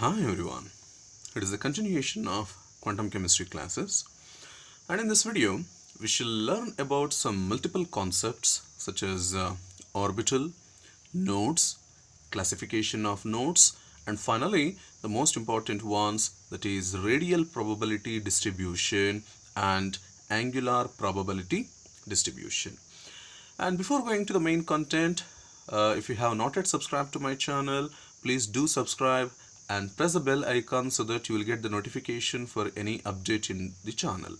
Hi everyone, it is a continuation of quantum chemistry classes, and in this video we shall learn about some multiple concepts such as orbital, nodes, classification of nodes, and finally the most important ones, that is radial probability distribution and angular probability distribution. And before going to the main content, if you have not yet subscribed to my channel, please do subscribe and press the bell icon so that you will get the notification for any update in the channel.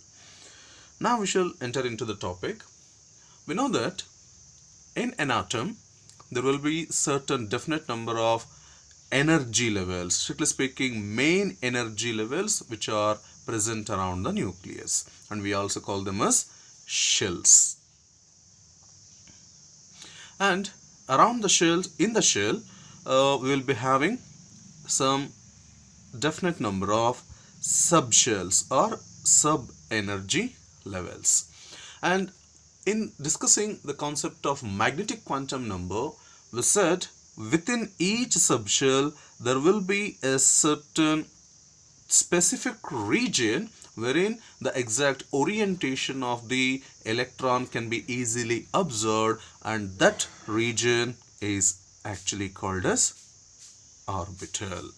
Now we shall enter into the topic. We know that in an atom there will be certain definite number of energy levels, strictly speaking main energy levels, which are present around the nucleus, and we also call them as shells. And around the shells, in the shell, we will be having some definite number of subshells or sub-energy levels. And in discussing the concept of magnetic quantum number, we said within each subshell there will be a certain specific region wherein the exact orientation of the electron can be easily observed, and that region is actually called as orbital.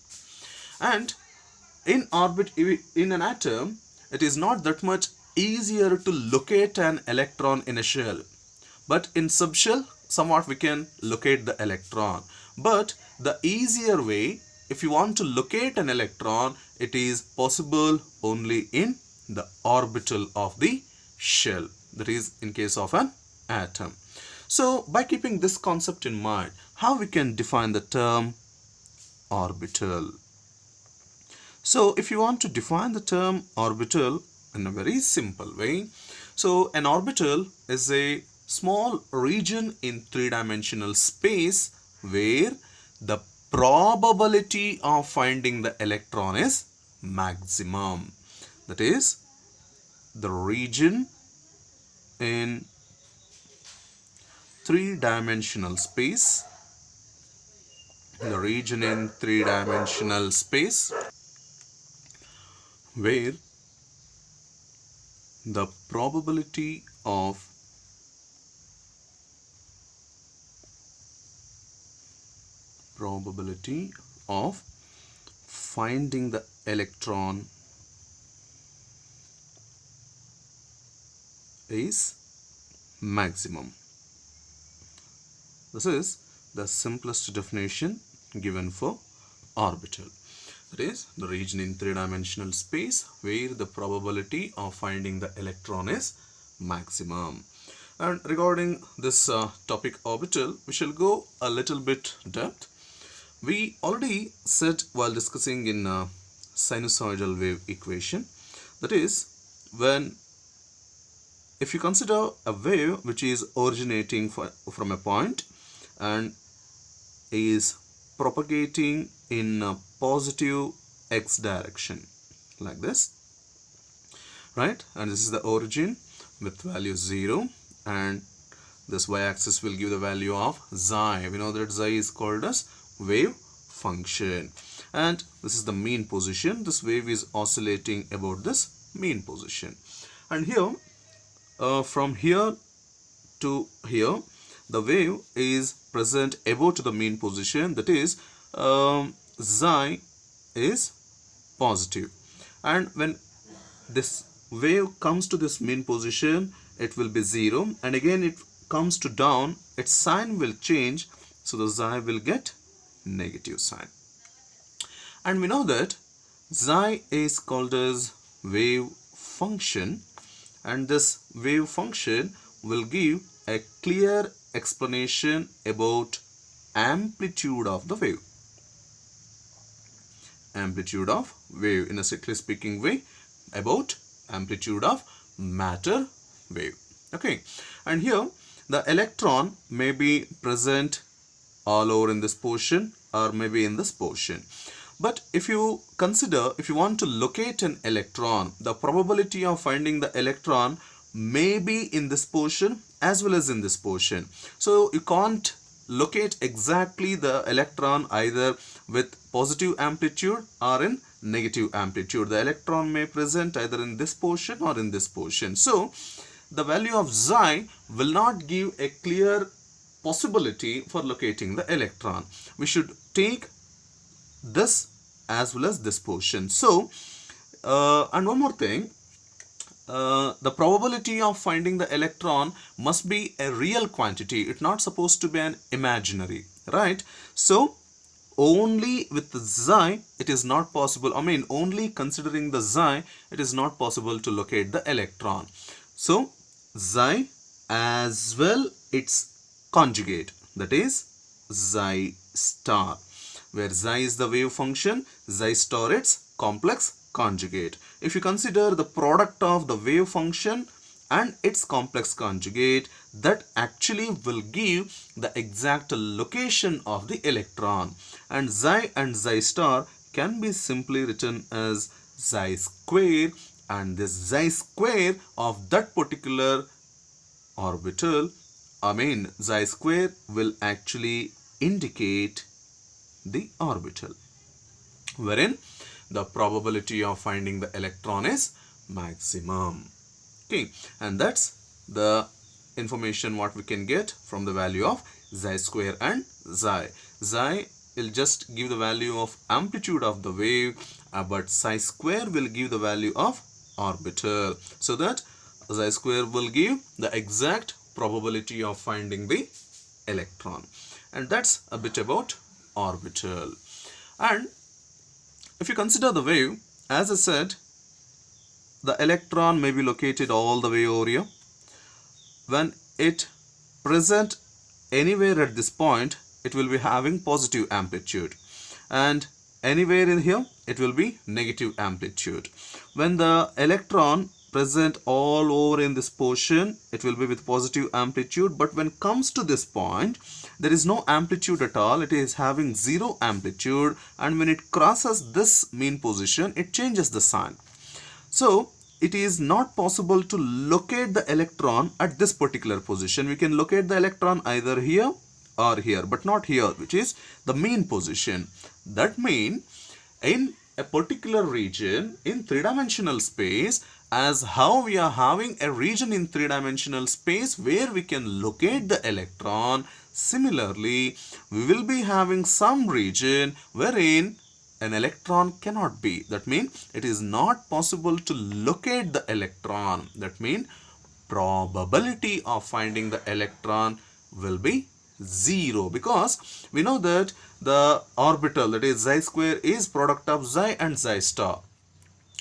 And in an atom, it is not that much easier to locate an electron in a shell, but in subshell somewhat we can locate the electron. But the easier way, if you want to locate an electron, it is possible only in the orbital of the shell, that is in case of an atom. So by keeping this concept in mind, how we can define the term orbital? So if you want to define the term orbital in a very simple way, so an orbital is a small region in three-dimensional space where the probability of finding the electron is maximum. That is, the region in three-dimensional space, where the probability of finding the electron is maximum. This is the simplest definition given for orbital. That is the region in three-dimensional space where the probability of finding the electron is maximum. And regarding this topic orbital, we shall go a little bit depth. We already said while discussing in sinusoidal wave equation, that is, if you consider a wave which is originating from a point and is propagating in a positive x direction like this, right? And this is the origin with value 0, and this y-axis will give the value of xi. We know that xi is called as wave function, and this is the mean position. This wave is oscillating about this mean position, and here from here to here the wave is present above to the mean position, that is xi is positive, and when this wave comes to this mean position it will be 0, and again it comes to down, its sign will change, so the xi will get negative sign. And we know that xi is called as wave function, and this wave function will give a clear explanation about amplitude of the wave. Amplitude of wave, in a strictly speaking way, about amplitude of matter wave. Okay, and here the electron may be present all over in this portion or maybe in this portion. But if you consider, if you want to locate an electron, the probability of finding the electron may be in this portion as well as in this portion. So you can't locate exactly the electron either with positive amplitude or in negative amplitude. The electron may present either in this portion or in this portion. So the value of xi will not give a clear possibility for locating the electron. We should take this as well as this portion. So and one more thing, the probability of finding the electron must be a real quantity. It's not supposed to be an imaginary, right? So only with the xi it is not possible, only considering the xi it is not possible to locate the electron. So xi as well its conjugate, that is xi star, where xi is the wave function, xi star its complex conjugate. If you consider the product of the wave function and its complex conjugate, that actually will give the exact location of the electron, and xi star can be simply written as xi square, and this xi square of that particular orbital, xi square will actually indicate the orbital wherein the probability of finding the electron is maximum. Okay, and that's the information what we can get from the value of xi square and xi. Xi will just give the value of amplitude of the wave, but xi square will give the value of orbital. So that xi square will give the exact probability of finding the electron. And that's a bit about orbital. And if you consider the wave, as I said, the electron may be located all the way over here. When it present anywhere at this point, it will be having positive amplitude, and anywhere in here it will be negative amplitude. When the electron present all over in this portion, it will be with positive amplitude, but when comes to this point, there is no amplitude at all. It is having zero amplitude, and when it crosses this mean position, it changes the sign. So it is not possible to locate the electron at this particular position. We can locate the electron either here or here, but not here, which is the mean position. That means in a particular region in three-dimensional space, as how we are having a region in three-dimensional space where we can locate the electron, similarly we will be having some region wherein an electron cannot be. That means it is not possible to locate the electron. That means probability of finding the electron will be 0, because we know that the orbital, that is xi square, is product of xi and xi star.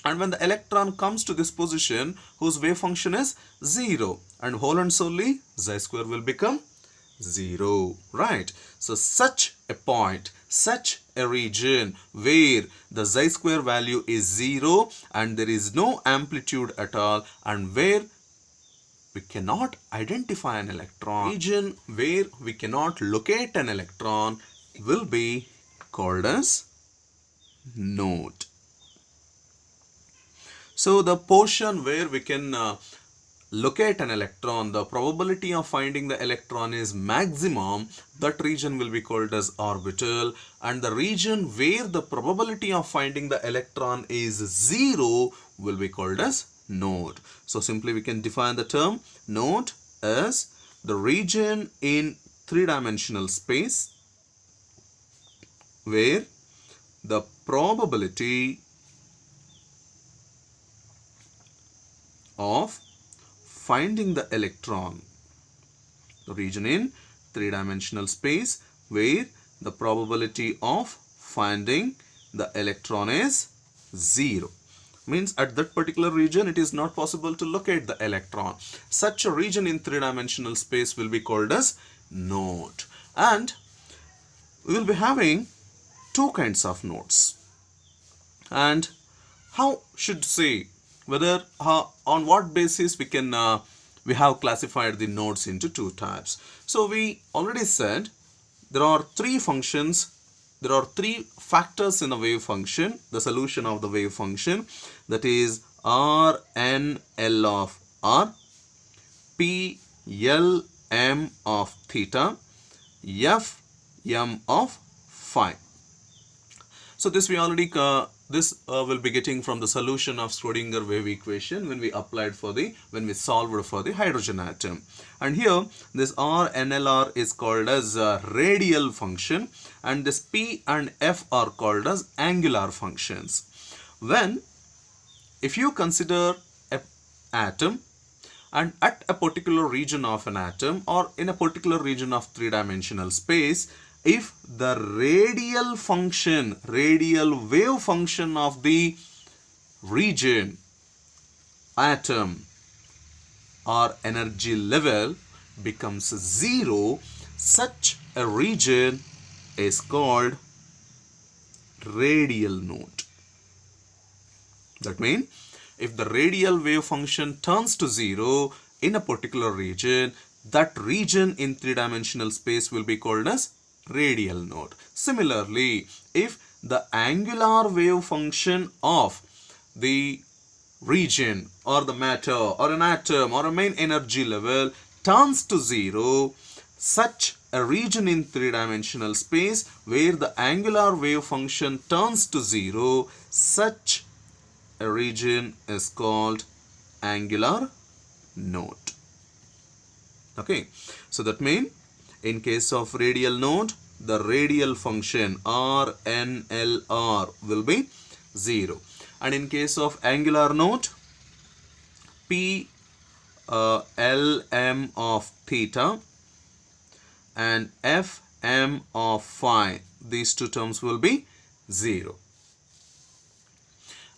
And when the electron comes to this position whose wave function is 0, and whole and solely xi square will become 0, right? So such a point, such a region where the xi square value is 0 and there is no amplitude at all, and where we cannot identify an electron, region where we cannot locate an electron, will be called as node. So the portion where we can locate an electron, the probability of finding the electron is maximum, that region will be called as orbital, and the region where the probability of finding the electron is 0 will be called as node. So simply we can define the term node as the region in three-dimensional space where the probability of finding the electron, the region in three-dimensional space where the probability of finding the electron is 0. Means at that particular region it is not possible to locate the electron. Such a region in three-dimensional space will be called as node. And we will be having two kinds of nodes. And how should say whether on what basis we can we have classified the nodes into two types. So we already said there are three functions, there are three factors in the wave function, the solution of the wave function, that is R, N, L of R, P, L, M of theta, f m of phi. So this we already will be getting from the solution of Schrodinger wave equation when we solved for the hydrogen atom. And here this R NLR is called as a radial function, and this P and F are called as angular functions. If you consider an atom, and at a particular region of an atom or in a particular region of three-dimensional space, if the radial wave function of the region, atom or energy level becomes 0, such a region is called radial node. That means if the radial wave function turns to 0 in a particular region, that region in three-dimensional space will be called as radial node. Similarly, if the angular wave function of the region or the matter or an atom or a main energy level turns to 0, such a region in three-dimensional space where the angular wave function turns to 0, such a region is called angular node. Okay, so that means in case of radial node, the radial function R N L R will be 0, and in case of angular node, P L M of theta and F M of phi, these two terms will be 0.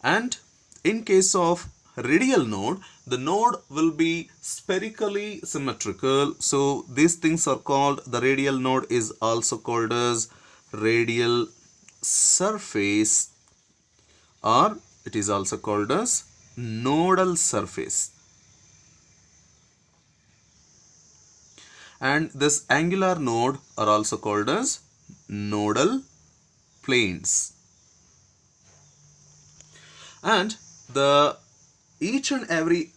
And in case of radial node, the node will be spherically symmetrical. So these things are called, the radial node is also called as radial surface, or it is also called as nodal surface. And this angular node are also called as nodal planes. And each and every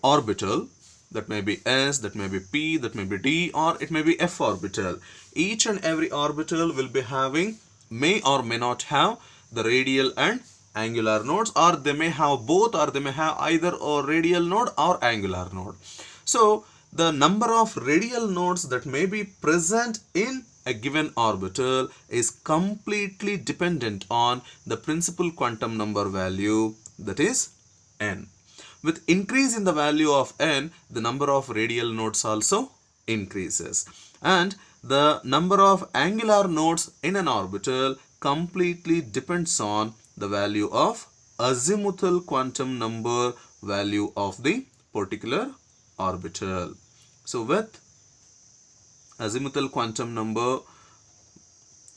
orbital, that may be S, that may be P, that may be D, or it may be F orbital. Each and every orbital will be having, may or may not have, the radial and angular nodes, or they may have both, or they may have either a radial node or angular node. So the number of radial nodes that may be present in a given orbital is completely dependent on the principal quantum number value, that is n. With increase in the value of n, the number of radial nodes also increases, and the number of angular nodes in an orbital completely depends on the value of azimuthal quantum number value of the particular orbital. So with azimuthal quantum number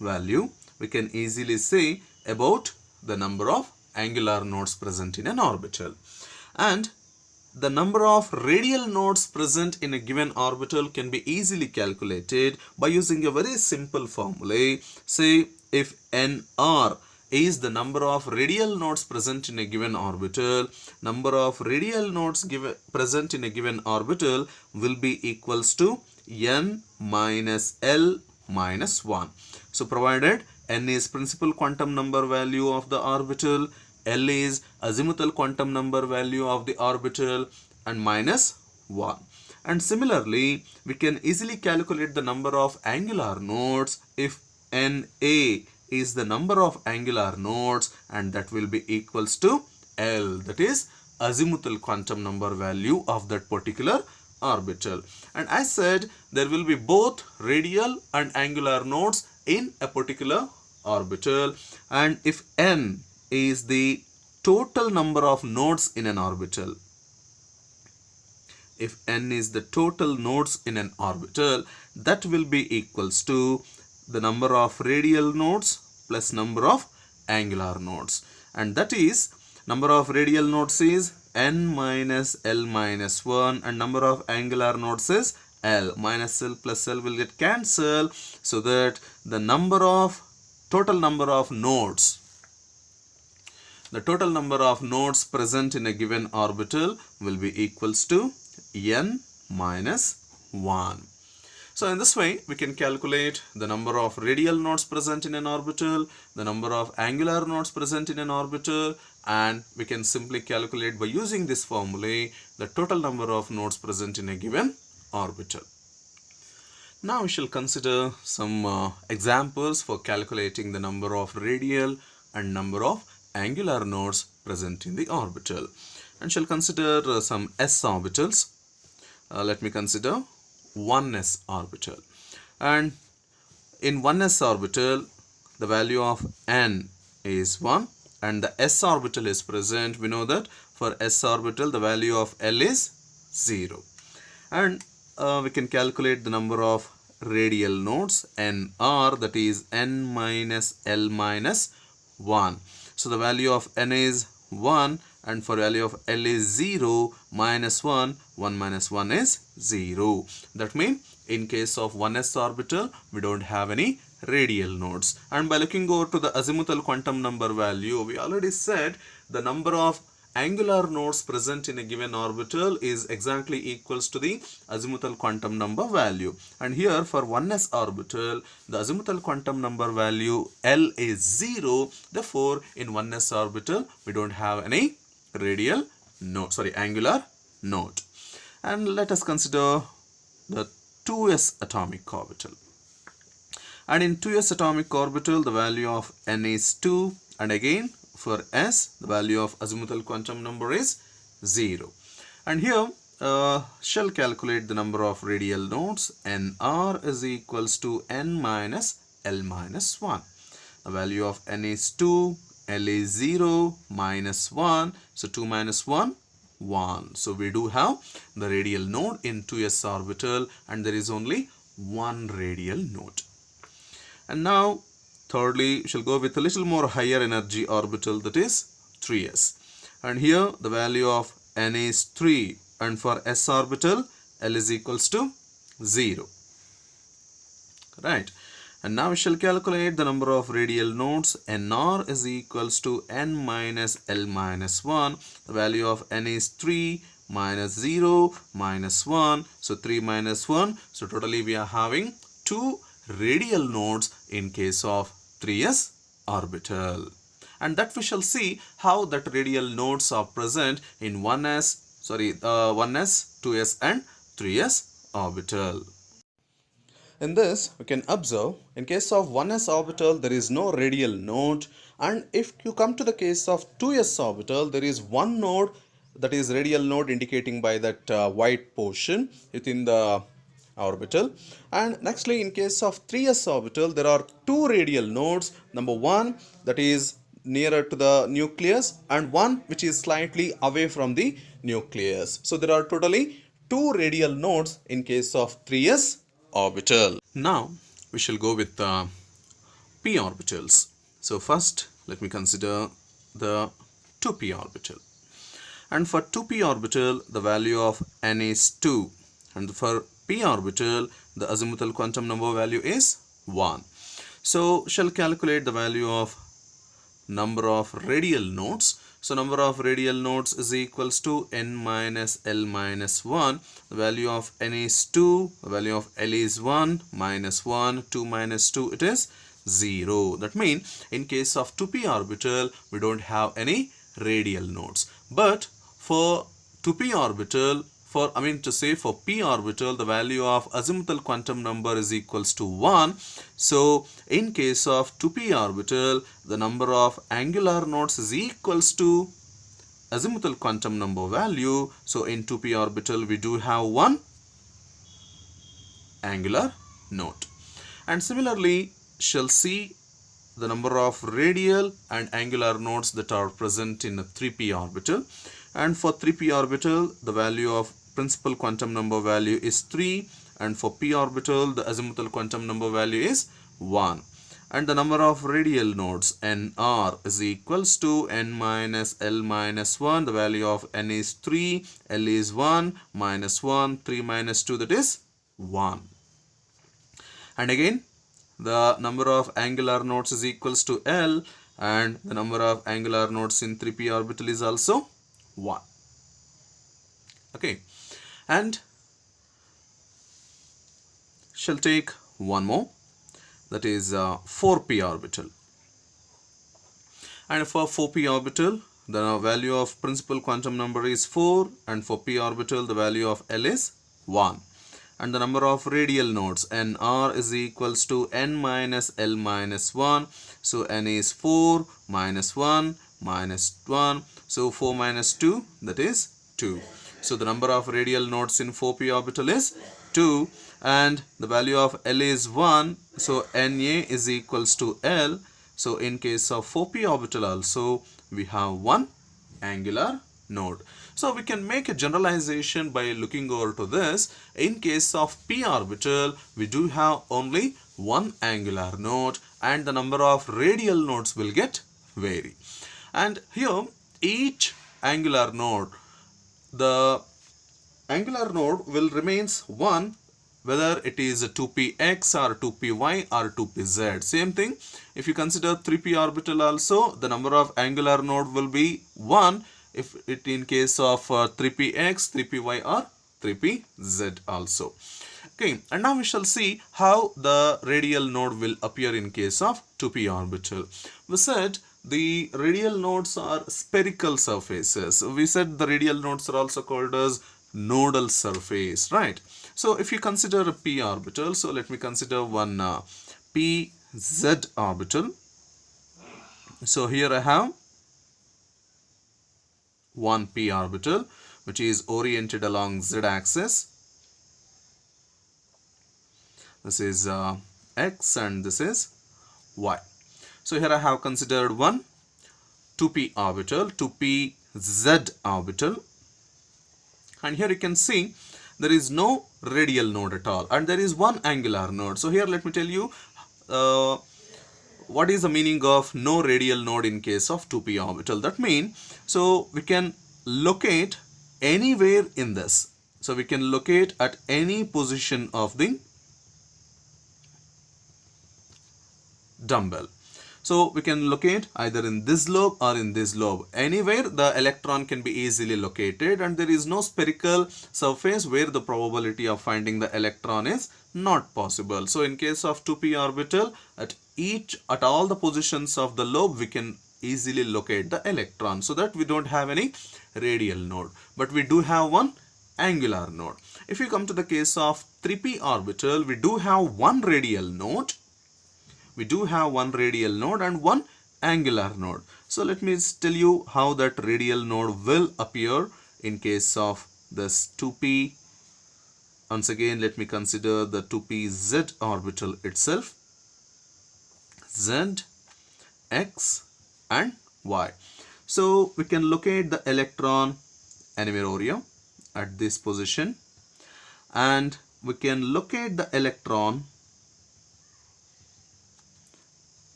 value, we can easily say about the number of angular nodes present in an orbital. And the number of radial nodes present in a given orbital can be easily calculated by using a very simple formula. Say if nr is the number of radial nodes present in a given orbital, number of radial nodes present in a given orbital will be equals to n minus L minus 1. So provided n is principal quantum number value of the orbital, L is azimuthal quantum number value of the orbital, and minus 1. And similarly, we can easily calculate the number of angular nodes if Na is the number of angular nodes, and that will be equals to L, that is azimuthal quantum number value of that particular orbital. And I said there will be both radial and angular nodes in a particular orbital, and if n is the total number of nodes in an orbital, if n is the total nodes in an orbital, that will be equals to the number of radial nodes plus number of angular nodes, and that is number of radial nodes is n minus L minus 1, and number of angular nodes is L. Minus L plus L will get cancelled, so that the total number of nodes present in a given orbital will be equals to n minus 1. So in this way, we can calculate the number of radial nodes present in an orbital, the number of angular nodes present in an orbital, and we can simply calculate by using this formulae the total number of nodes present in a given orbital. Now we shall consider some examples for calculating the number of radial and number of angular nodes present in the orbital, and shall consider some s orbitals. Let me consider 1s orbital, and in 1s orbital the value of n is 1 and the s orbital is present. We know that for s orbital the value of L is 0, and we can calculate the number of radial nodes nr, that is n minus L minus 1. So the value of n is 1 and for value of L is 0, minus 1, 1 minus 1 is 0. That means in case of 1s orbital we don't have any radial nodes. And by looking over to the azimuthal quantum number value, we already said the number of angular nodes present in a given orbital is exactly equals to the azimuthal quantum number value. And here for 1s orbital the azimuthal quantum number value L is 0. Therefore in 1s orbital we don't have any radial node, angular node. And let us consider the 2s atomic orbital. And in 2s atomic orbital the value of n is 2, and again for s the value of azimuthal quantum number is 0. And here shall calculate the number of radial nodes. nr is equals to n minus L minus 1. The value of n is 2, L is 0, minus 1. So 2 minus 1, 1. So we do have the radial node in 2s orbital, and there is only one radial node. And now thirdly we shall go with a little more higher energy orbital, that is 3s. And here the value of n is 3, and for s orbital L is equals to 0. Right. And now we shall calculate the number of radial nodes. nr is equals to n minus L minus 1. The value of n is 3, minus 0, minus 1. So 3 minus 1. So totally we are having 2 radial nodes in case of 3s orbital. And that we shall see how that radial nodes are present in 1s, 2s and 3s orbital. In this, we can observe in case of 1s orbital there is no radial node, and if you come to the case of 2s orbital there is one node, that is radial node, indicating by that white portion within the orbital. And nextly in case of 3s orbital there are two radial nodes, number one that is nearer to the nucleus and one which is slightly away from the nucleus. So there are totally two radial nodes in case of 3s orbital. Now we shall go with p orbitals. So first let me consider the 2p orbital. And for 2p orbital the value of n is 2, and for p orbital the azimuthal quantum number value is 1. So shall calculate the value of number of radial nodes. So number of radial nodes is equals to n minus L minus 1. The value of n is 2, the value of L is 1, minus 1, 2 minus 2, it is 0. That means in case of 2p orbital we don't have any radial nodes. But for 2p orbital, for p orbital the value of azimuthal quantum number is equals to 1. So in case of 2p orbital the number of angular nodes is equals to azimuthal quantum number value. So in 2p orbital we do have one angular node. And similarly shall see the number of radial and angular nodes that are present in a 3p orbital. And for 3p orbital the value of principal quantum number value is 3, and for p orbital the azimuthal quantum number value is 1. And the number of radial nodes nr is equals to n minus L minus 1. The value of n is 3, L is 1, minus 1, 3 minus 2, that is 1. And again the number of angular nodes is equals to L, and the number of angular nodes in 3p orbital is also 1. Okay, and shall take one more, that is 4p orbital. And for 4p orbital, the value of principal quantum number is 4, and for p orbital the value of L is 1. And the number of radial nodes nr is equals to n minus L minus 1. So n is 4 minus 1 minus 1. So 4 minus 2, that is 2. So the number of radial nodes in 4p orbital is 2, and the value of L is 1. So Na is equals to L. So in case of 4p orbital also, we have one angular node. So we can make a generalization by looking over to this. In case of p orbital, we do have only one angular node, and the number of radial nodes will get vary. And here each angular node, the angular node will remains one, whether it is a 2px or 2py or 2pz. Same thing, if you consider 3p orbital also, the number of angular node will be 1 if it in case of 3px, 3py or 3pz also. Okay, and now we shall see how the radial node will appear in case of 2p orbital. We said the radial nodes are spherical surfaces. We said the radial nodes are also called as nodal surface, right? So if you consider a p orbital, so let me consider one pz orbital. So here I have one p orbital which is oriented along z axis. This is x and this is y. So here I have considered one 2p orbital, 2pz orbital, and here you can see there is no radial node at all, and there is one angular node. So here let me tell you what is the meaning of no radial node in case of 2p orbital. That means, so we can locate anywhere in this. So we can locate at any position of the dumbbell. So we can locate either in this lobe or in this lobe. Anywhere the electron can be easily located, and there is no spherical surface where the probability of finding the electron is not possible. So in case of 2p orbital, at all the positions of the lobe we can easily locate the electron, so that we don't have any radial node, but we do have one angular node. If you come to the case of 3p orbital, we do have one radial node. We do have one radial node and one angular node. So let me tell you how that radial node will appear in case of this 2p. Once again, let me consider the 2pz orbital itself. Z, x and y. So we can locate the electron anywhere here at this position, and we can locate the electron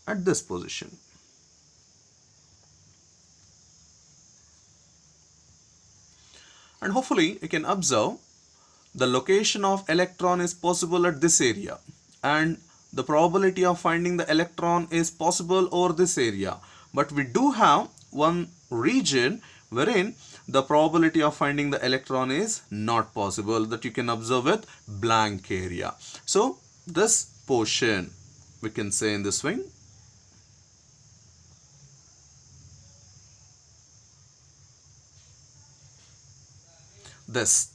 at this position. And hopefully you can observe the location of electron is possible at this area, and the probability of finding the electron is possible over this area. But we do have one region wherein the probability of finding the electron is not possible, that you can observe with blank area. So this portion we can say in this way. This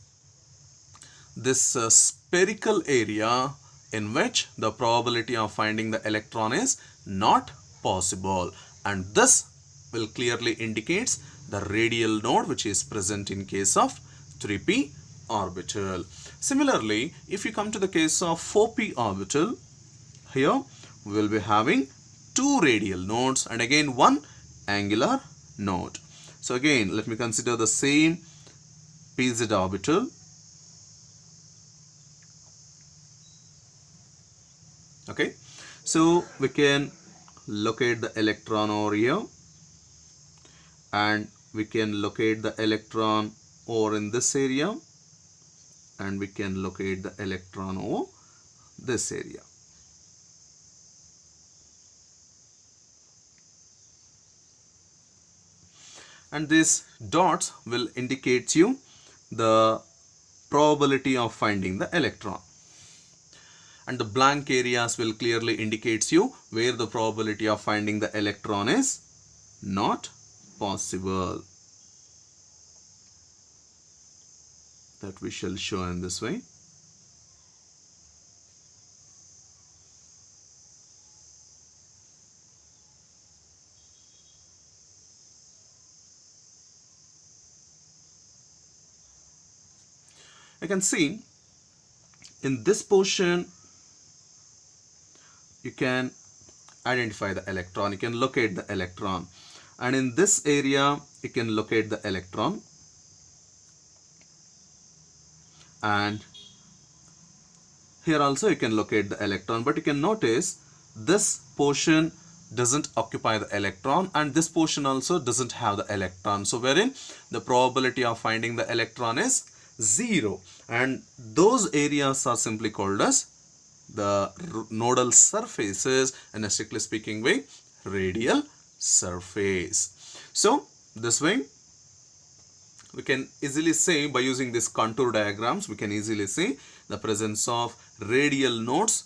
spherical area in which the probability of finding the electron is not possible, and this will clearly indicates the radial node which is present in case of 3p orbital. Similarly, if you come to the case of 4p orbital, here we will be having two radial nodes and again one angular node. So again, let me consider the same pz orbital. Okay, so we can locate the electron over here, and we can locate the electron over in this area, and we can locate the electron over this area. And these dots will indicate you the probability of finding the electron. and the blank areas will clearly indicates you where the probability of finding the electron is not possible. That we shall show in this way. You can see in this portion you can identify the electron, you can locate the electron, and in this area you can locate the electron, and here also you can locate the electron, but you can notice this portion doesn't occupy the electron and this portion also doesn't have the electron, so wherein the probability of finding the electron is 0, and those areas are simply called as the nodal surfaces, in a strictly speaking way, radial surface. So this way we can easily say, by using these contour diagrams, we can easily see the presence of radial nodes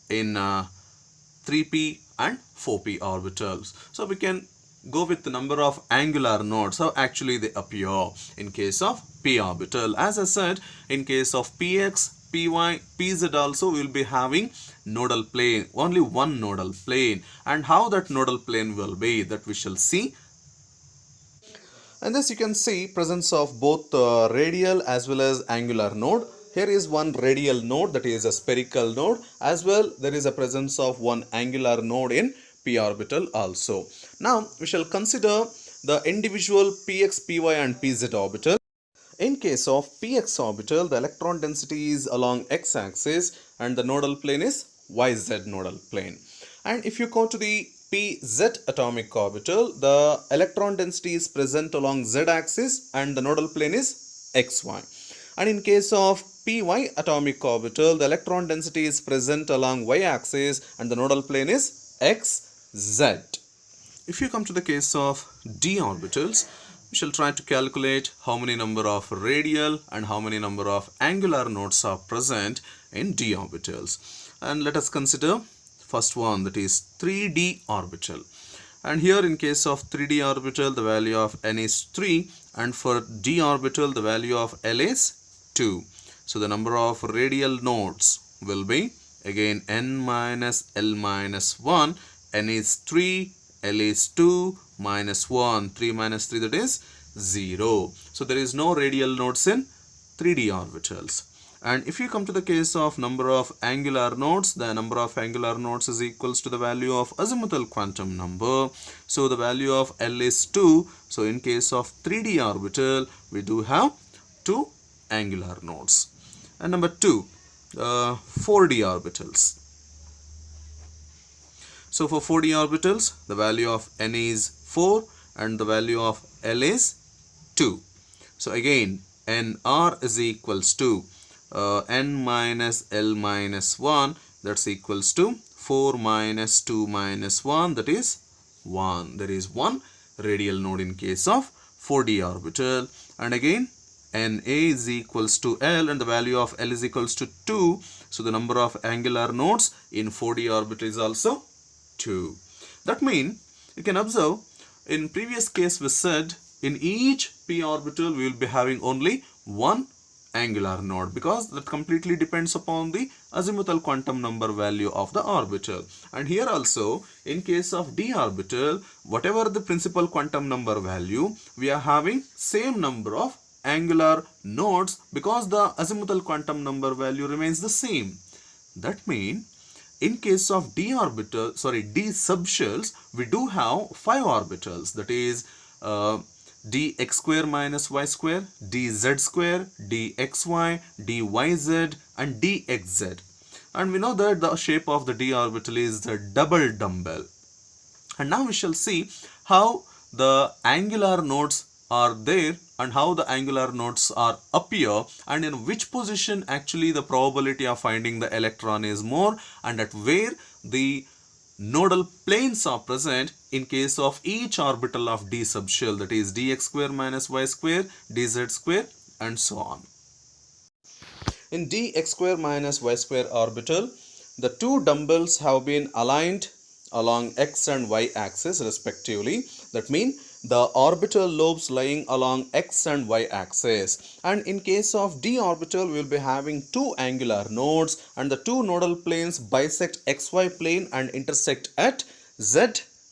in 3p and 4p orbitals. So we can go with the number of angular nodes, how actually they appear in case of p orbital. As I said, in case of px, py, pz also we will be having nodal plane, only one nodal plane, and how that nodal plane will be, that we shall see. And thus you can see presence of both radial as well as angular node. Here is one radial node, that is a spherical node, as well there is a presence of one angular node in p orbital also. Now we shall consider the individual px, py and pz orbital. In case of px orbital, the electron density is along x-axis and the nodal plane is yz nodal plane. And if you go to the pz atomic orbital, the electron density is present along z-axis and the nodal plane is xy. And in case of py atomic orbital, the electron density is present along y-axis and the nodal plane is xz. If you come to the case of d orbitals, we shall try to calculate how many number of radial and how many number of angular nodes are present in d orbitals. And let us consider first one, that is 3d orbital. And here in case of 3d orbital, the value of n is 3, and for d orbital the value of l is 2. So the number of radial nodes will be again n minus l minus 1. N is 3, L is 2, minus 1, 3 minus 3, that is 0. So there is no radial nodes in 3d orbitals. And if you come to the case of number of angular nodes, the number of angular nodes is equals to the value of azimuthal quantum number. So the value of L is 2. So in case of 3d orbital, we do have 2 angular nodes. And number 2, 4d orbitals. So for 4d orbitals, the value of n is 4 and the value of L is 2. So again, nr is equals to n minus L minus 1, that's equals to 4 minus 2 minus 1, that is 1. There is one radial node in case of 4d orbital. And again, na is equals to L and the value of L is equals to 2. So the number of angular nodes in 4d orbital is also 2. That means you can observe, in previous case we said in each p orbital we will be having only one angular node, because that completely depends upon the azimuthal quantum number value of the orbital. And here also in case of d orbital, whatever the principal quantum number value, we are having same number of angular nodes because the azimuthal quantum number value remains the same. That means in case of d subshells, we do have 5 orbitals, that is dx square minus y square, dz square, dxy, dyz and dxz. And we know that the shape of the d orbital is the double dumbbell. And now we shall see how the angular nodes are there and how the angular nodes are appear, and in which position actually the probability of finding the electron is more, and at where the nodal planes are present in case of each orbital of d subshell, that is dx square minus y square, dz square and so on. In dx square minus y square orbital, the two dumbbells have been aligned along x and y axis respectively. That means the orbital lobes lying along x and y axis. And in case of d orbital, we will be having two angular nodes, and the two nodal planes bisect xy plane and intersect at z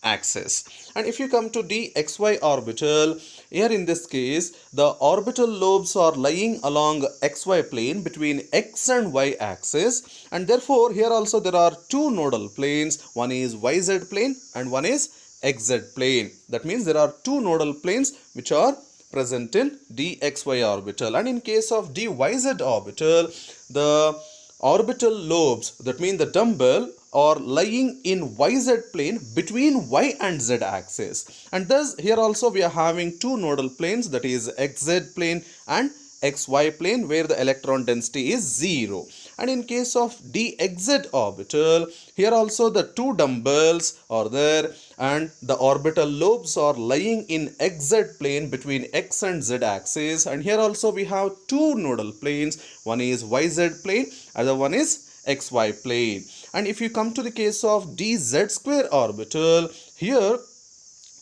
axis. And if you come to dxy orbital, here in this case the orbital lobes are lying along xy plane between x and y axis, and therefore here also there are two nodal planes. One is yz plane and one is xz plane. That means there are two nodal planes which are present in dxy orbital. And in case of dyz orbital, the orbital lobes, that means the dumbbell, are lying in yz plane between y and z axis. And thus here also we are having two nodal planes, that is xz plane and xy plane, where the electron density is 0. And in case of dxz orbital, here also the two dumbbells are there and the orbital lobes are lying in xz plane between x and z axis. And here also we have two nodal planes, one is yz plane, other one is xy plane. And if you come to the case of dz square orbital, here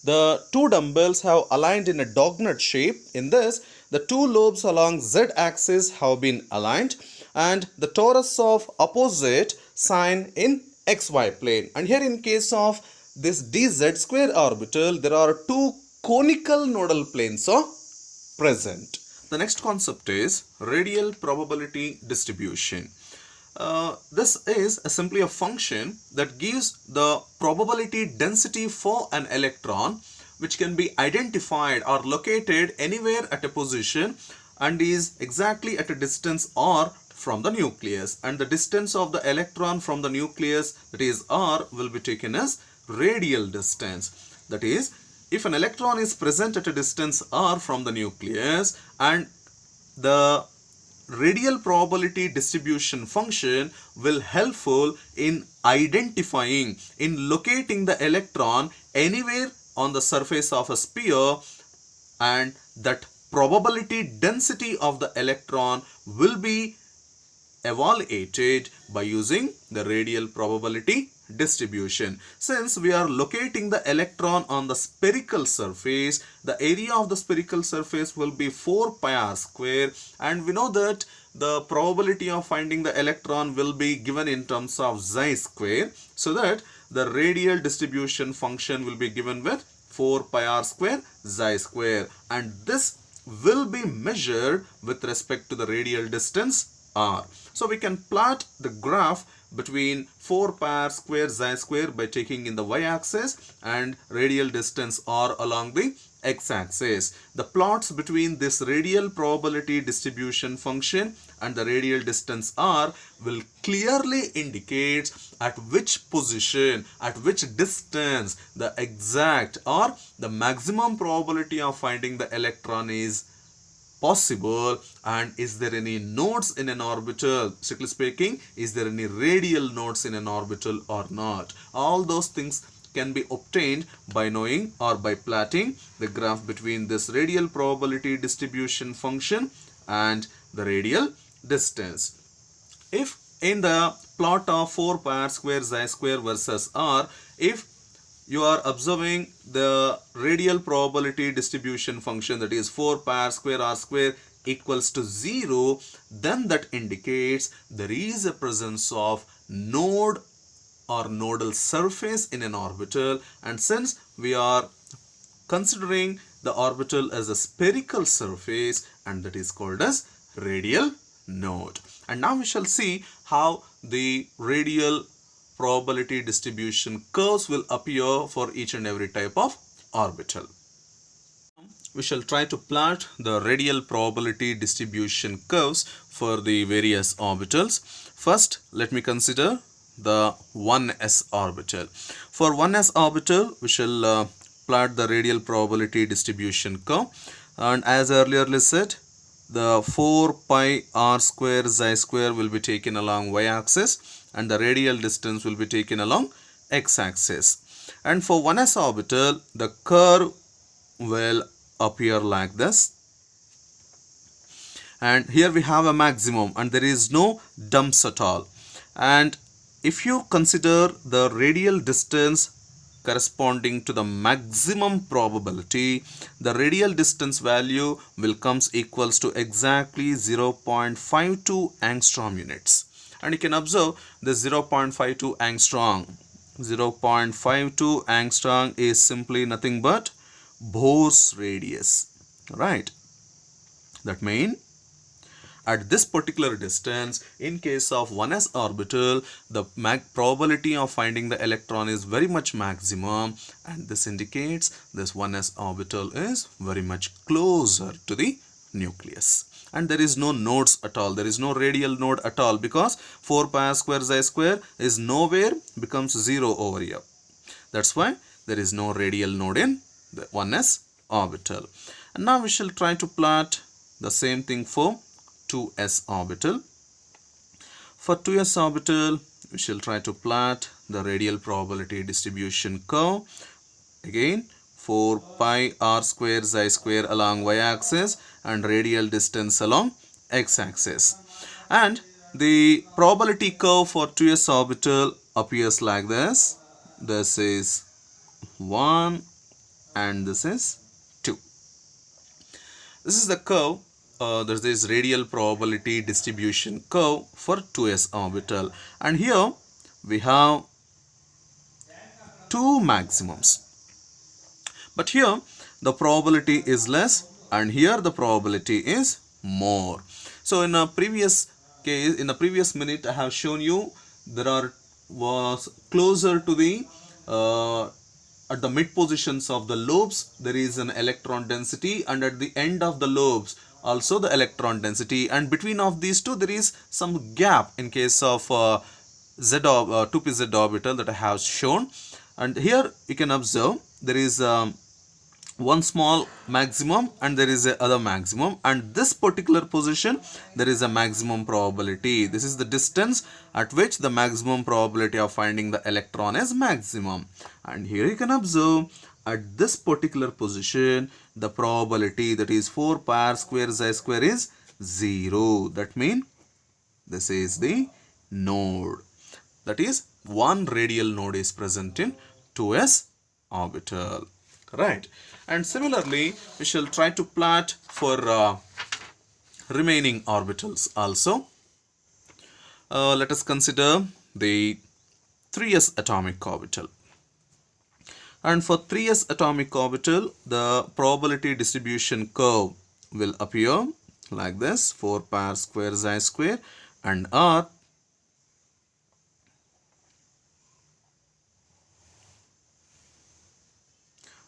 the two dumbbells have aligned in a dognut shape. In this, the two lobes along z axis have been aligned and the torus of opposite sign in xy plane. And here in case of this dz square orbital, there are two conical nodal planes are present. The next concept is radial probability distribution. This is simply a function that gives the probability density for an electron, which can be identified or located anywhere at a position and is exactly at a distance r from the nucleus. And the distance of the electron from the nucleus, that is r, will be taken as radial distance. That is, if an electron is present at a distance r from the nucleus, and the radial probability distribution function will helpful in identifying, in locating the electron anywhere on the surface of a sphere, and that probability density of the electron will be evaluated by using the radial probability distribution. Since we are locating the electron on the spherical surface, the area of the spherical surface will be 4 pi r square, and we know that the probability of finding the electron will be given in terms of xi square, so that the radial distribution function will be given with 4 pi r square xi square, and this will be measured with respect to the radial distance r. So we can plot the graph between 4 pi r square xi square by taking in the y-axis and radial distance r along the x-axis. The plots between this radial probability distribution function and the radial distance r will clearly indicate at which position, at which distance the exact or the maximum probability of finding the electron is possible, and is there any nodes in an orbital, strictly speaking, is there any radial nodes in an orbital or not. All those things can be obtained by knowing or by plotting the graph between this radial probability distribution function and the radial distance. If in the plot of 4 pi r square xi square versus r, if you are observing the radial probability distribution function, that is 4 pi r square equals to 0, then that indicates there is a presence of node or nodal surface in an orbital. And since we are considering the orbital as a spherical surface, and that is called as radial node. And now we shall see how the radial probability distribution curves will appear for each and every type of orbital. We shall try to plot the radial probability distribution curves for the various orbitals. First, let me consider the 1s orbital. For 1s orbital, we shall plot the radial probability distribution curve, and as earlier said, the 4 pi r square xi square will be taken along y-axis and the radial distance will be taken along x-axis. And for 1s orbital, the curve will appear like this. And here we have a maximum and there is no dumps at all. And if you consider the radial distance corresponding to the maximum probability, the radial distance value will comes equals to exactly 0.52 angstrom units. And you can observe the 0.52 angstrom. 0.52 angstrom is simply nothing but Bohr's radius, right? That means at this particular distance, in case of 1s orbital, the probability of finding the electron is very much maximum, and this indicates this 1s orbital is very much closer to the nucleus. And there is no nodes at all, there is no radial node at all, because 4 pi r square xi square is nowhere becomes 0 over here. That's why there is no radial node in the 1s orbital. And now we shall try to plot the same thing for 2s orbital. For 2s orbital, we shall try to plot the radial probability distribution curve. Again, 4 pi r square xi square along y-axis and radial distance along x-axis. And the probability curve for 2s orbital appears like this. This is 1 and this is 2. This is the curve. There's this radial probability distribution curve for 2s orbital, and here we have two maximums, but here the probability is less and here the probability is more. So in a previous case, in the previous minute, I have shown you there was closer to the at the mid positions of the lobes there is an electron density, and at the end of the lobes also the electron density, and between of these two there is some gap in case of 2pz orbital that I have shown. And here you can observe there is one small maximum and there is a other maximum, and this particular position there is a maximum probability. This is the distance at which the maximum probability of finding the electron is maximum. And here you can observe at this particular position the probability, that is 4 pi r square xi square, is 0. That means this is the node, that is one radial node is present in 2s orbital, right? And similarly we shall try to plot for remaining orbitals also. Let us consider the 3s atomic orbital. And for 3s atomic orbital, the probability distribution curve will appear like this: 4 pi r square xi square and r.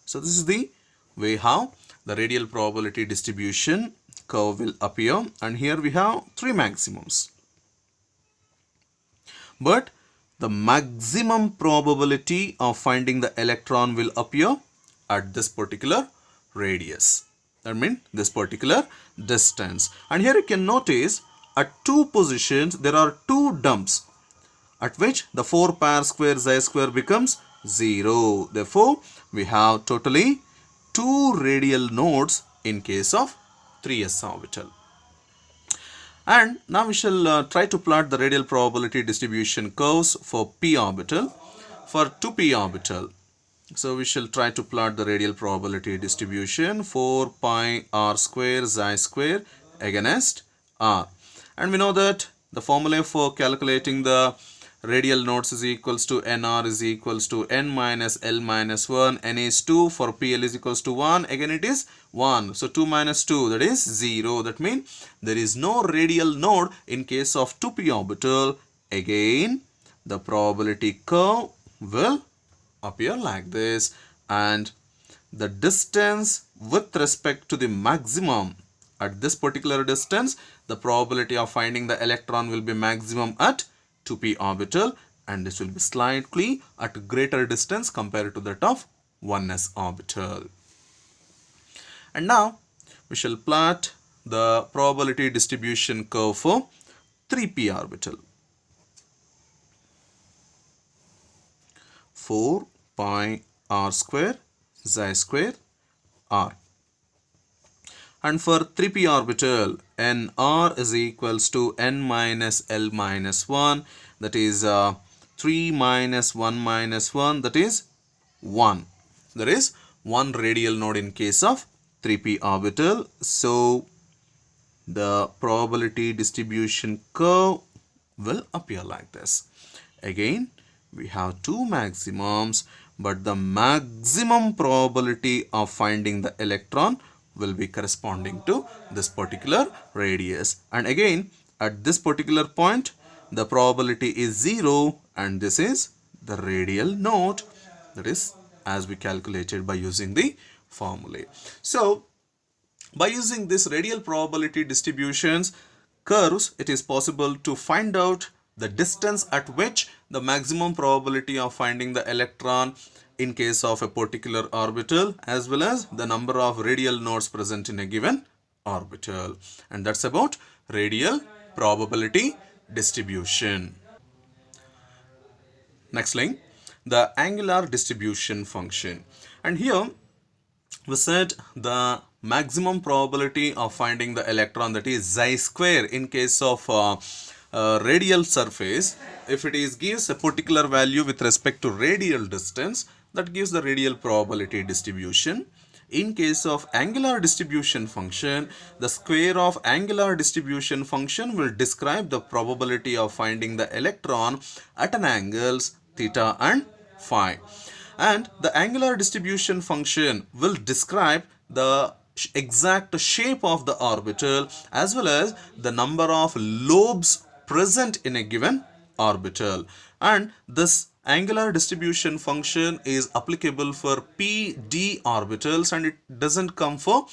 So this is the way how the radial probability distribution curve will appear, and here we have three maximums. But the maximum probability of finding the electron will appear at this particular radius. That means this particular distance. And here you can notice at two positions there are two dumps at which the 4 pi r square xi square becomes 0. Therefore, we have totally two radial nodes in case of 3s orbital. And now we shall try to plot the radial probability distribution curves for p orbital. For 2p orbital, so we shall try to plot the radial probability distribution 4 pi r square xi square against r. And we know that the formula for calculating the radial nodes is equals to nr is equals to n minus l minus 1. N is 2, for pl is equals to 1, again it is 1. So 2 minus 2, that is 0. That means there is no radial node in case of 2p orbital. Again the probability curve will appear like this, and the distance with respect to the maximum, at this particular distance the probability of finding the electron will be maximum at 2p orbital, and this will be slightly at greater distance compared to that of 1s orbital. And now we shall plot the probability distribution curve for 3p orbital. 4 pi r square xi square r. And for 3p orbital, nr is equals to n minus l minus 1, that is 3 minus 1 minus 1, that is 1. There is one radial node in case of 3p orbital. So the probability distribution curve will appear like this. Again, we have two maximums, but the maximum probability of finding the electron will be corresponding to this particular radius. And again, at this particular point, the probability is 0, and this is the radial node. That is as we calculated by using the formulae. So by using this radial probability distributions curves, it is possible to find out the distance at which the maximum probability of finding the electron in case of a particular orbital, as well as the number of radial nodes present in a given orbital. And that's about radial probability distribution. Next line, the angular distribution function. And here we said the maximum probability of finding the electron, that is xi square, in case of radial surface. If it is gives a particular value with respect to radial distance, that gives the radial probability distribution. In case of angular distribution function, the square of angular distribution function will describe the probability of finding the electron at an angles theta and phi. And the angular distribution function will describe the exact shape of the orbital, as well as the number of lobes present in a given orbital. And this angular distribution function is applicable for p, d orbitals, and it doesn't come for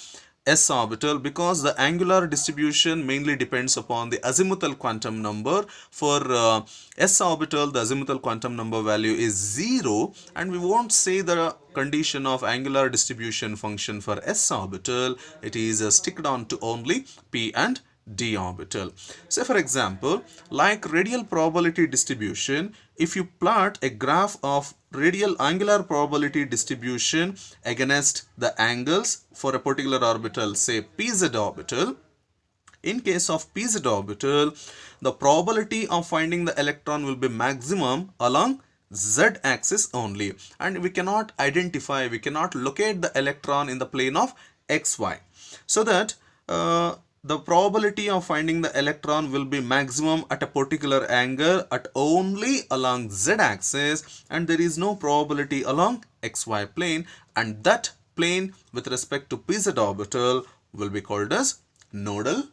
s orbital, because the angular distribution mainly depends upon the azimuthal quantum number. For s orbital, the azimuthal quantum number value is 0, and we won't say the condition of angular distribution function for s orbital. It is sticked on to only p and d orbital. Say for example, like radial probability distribution, if you plot a graph of radial angular probability distribution against the angles for a particular orbital, say pz orbital, in case of pz orbital, the probability of finding the electron will be maximum along z-axis only, and we cannot identify, we cannot locate the electron in the plane of xy, so that the probability of finding the electron will be maximum at a particular angle at only along z-axis, and there is no probability along xy plane, and that plane with respect to pz orbital will be called as nodal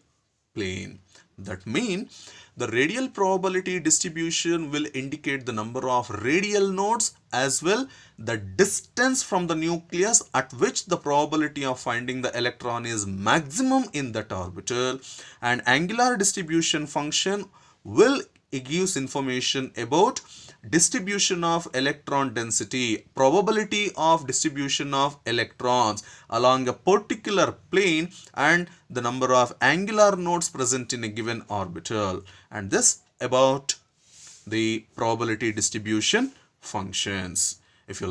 plane. That means the radial probability distribution will indicate the number of radial nodes, as well the distance from the nucleus at which the probability of finding the electron is maximum in that orbital. And angular distribution function will gives information about distribution of electron density, probability of distribution of electrons along a particular plane, and the number of angular nodes present in a given orbital. And this about the probability distribution functions. If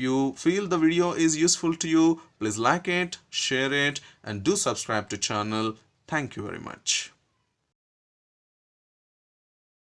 you feel the video is useful to you, please like it, share it, and do subscribe to channel. Thank you very much.